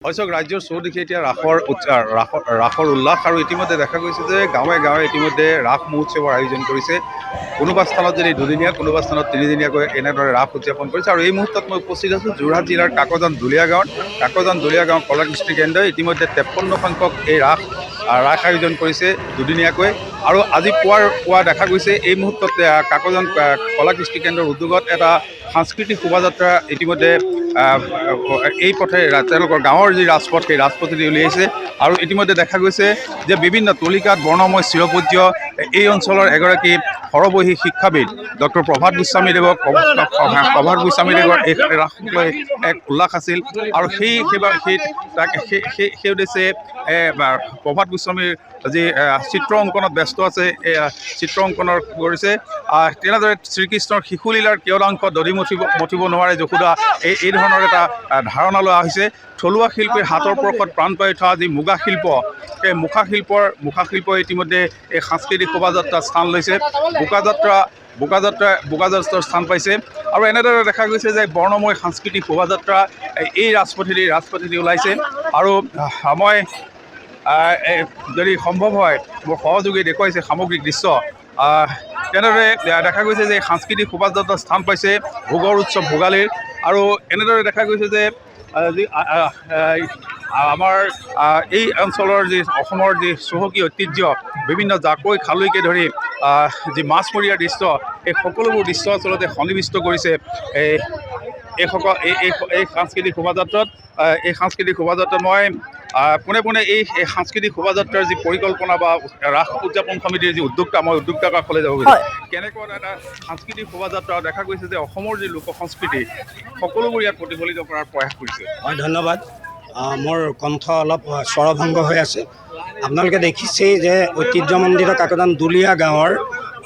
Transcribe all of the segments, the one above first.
অৱশ্যে ৰাজ্যৰ চৌদিশে এতিয়া ৰাসৰ উল্লাস আৰু ইতিমধ্যে দেখা গৈছে যে গাঁৱে গাঁৱে ইতিমধ্যে ৰাস মহোৎসৱৰ আয়োজন কৰিছে। কোনোবা স্থানত যদি দুদিনীয়া, কোনোবা স্থানত তিনিদিনীয়াকৈ এনেদৰে ৰাস উদযাপন কৰিছে। আৰু এই মুহূৰ্তত মই উপস্থিত আছোঁ যোৰহাট জিলাৰ কাকজান দুলীয়া গাঁৱৰ কলাকৃষ্টি কেন্দ্ৰই ইতিমধ্যে 53 সংখ্যক এই ৰাস আয়োজন কৰিছে দুদিনীয়াকৈ। আৰু আজি পুৱা দেখা গৈছে এই মুহূৰ্তত কাকজান কলাকৃষ্টি কেন্দ্ৰৰ উদ্যোগত এটা সাংস্কৃতিক শোভাযাত্ৰা ইতিমধ্যে এই পথে তেওঁলোকৰ গাঁৱৰ যি ৰাজপথ সেই ৰাজপথেদি উলিয়াইছে। আৰু ইতিমধ্যে দেখা গৈছে যে বিভিন্ন তলিকাত বৰ্ণময় চিৰপূজ্য এই অঞ্চলৰ এগৰাকী সৰবহী শিক্ষাবিদ ডক্টৰ প্ৰভাত গোস্বামীদেৱৰ এই ৰাসক লৈ এক উল্লাস আছিল। আৰু সেই উদ্দেশ্যে প্ৰভাত গোস্বামীৰ যি চিত্ৰ অংকনত ব্যস্ত আছে, চিত্ৰ অংকনৰ কৰিছে। তেনেদৰে শ্ৰীকৃষ্ণৰ শিশুলীলাৰ কিয়দাংশ দধি মঠিব নোৱাৰে যশোদা, এই ধৰণৰ এটা ধাৰণা লোৱা হৈছে। থলুৱা শিল্পীৰ হাতৰ পৰশত প্ৰাণ পাই উঠা যি মুগাশিল্প, এই মুখাশিল্পই ইতিমধ্যে এই সাংস্কৃতিক শোভাযাত্ৰাত স্থান লৈছে। বোকাযাত্ৰাৰ স্থান পাইছে। আৰু এনেদৰে দেখা গৈছে যে বৰ্ণময় সাংস্কৃতিক শোভাযাত্ৰা এই ৰাজপথেদি ওলাইছে। আৰু মই যদি সম্ভৱ হয় মোৰ সহযোগী দেখুৱাইছে সামগ্ৰিক দৃশ্য। তেনেদৰে দেখা গৈছে যে সাংস্কৃতিক শোভাযাত্ৰাত স্থান পাইছে ভোগৰ উৎসৱ ভোগালীৰ। আৰু এনেদৰে দেখা গৈছে যে যি আমাৰ এই অঞ্চলৰ যি অসমৰ যি চহকী ঐতিহ্য, বিভিন্ন জাকৈ খালৈকে ধৰি যি মাছমৰীয়াৰ দৃশ্য, এই সকলোবোৰ দৃশ্য আচলতে সন্নিৱিষ্ট কৰিছে এই সাংস্কৃতিক শোভাযাত্ৰাত। এই সাংস্কৃতিক শোভাযাত্ৰাত মই পোনে পোনে এই সাংস্কৃতিক শোভাযাত্ৰাৰ যি পৰিকল্পনা বা ৰাস উদযাপন সমিতিৰ যি মই উদ্যোক্তাৰ কাষলৈ যাব বিচাৰোঁ। কেনেকুৱা এটা সাংস্কৃতিক শোভাযাত্ৰা দেখা গৈছে যে অসমৰ যি লোক সংস্কৃতি সকলোবোৰ ইয়াত প্ৰতিফলিত কৰাৰ প্ৰয়াস কৰিছে। ধন্যবাদ। মোৰ কণ্ঠ অলপ স্বৰভংগ হৈ আছে। আপোনালোকে দেখিছেই যে ঐতিহ্যমণ্ডিত কাকজান দুলীয়া গাঁৱৰ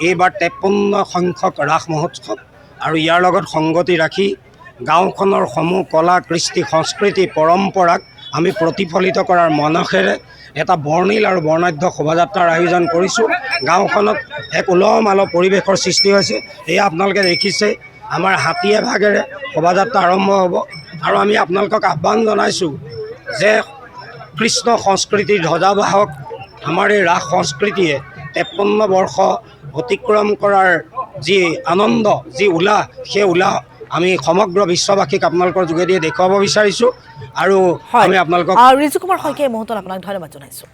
এইবাৰ 53 সংখ্যক ৰাস মহোৎসৱ। আৰু ইয়াৰ লগত সংগতি ৰাখি গাঁওখনৰ সমূহ কলা কৃষ্টি সংস্কৃতি পৰম্পৰাক আমি প্ৰতিফলিত কৰাৰ মনসেৰে এটা বৰ্ণিল আৰু বৰ্ণাঢ্য শোভাযাত্ৰাৰ আয়োজন কৰিছোঁ। গাঁওখনত এক উলহ মালহ পৰিৱেশৰ সৃষ্টি হৈছে। এয়া আপোনালোকে দেখিছে আমাৰ হাতীয়ে ভাগেৰে শোভাযাত্ৰা আৰম্ভ হ'ব। আৰু আমি আপোনালোকক আহ্বান জনাইছোঁ যে কৃষ্ণ সংস্কৃতিৰ ধ্বজাবাহক আমাৰ এই ৰাস সংস্কৃতিয়ে 53 বৰ্ষ অতিক্ৰম কৰাৰ যি আনন্দ, যি উল্লাহ, সেই উল্লাহ আমি সমগ্ৰ বিশ্ববাসীক আপোনালোকৰ যোগেদি দেখুৱাব বিচাৰিছোঁ। আৰু আমি আপোনালোকক ঋতু কুমাৰ শইকীয়া এই মুহূৰ্তত আপোনাক ধন্যবাদ জনাইছোঁ।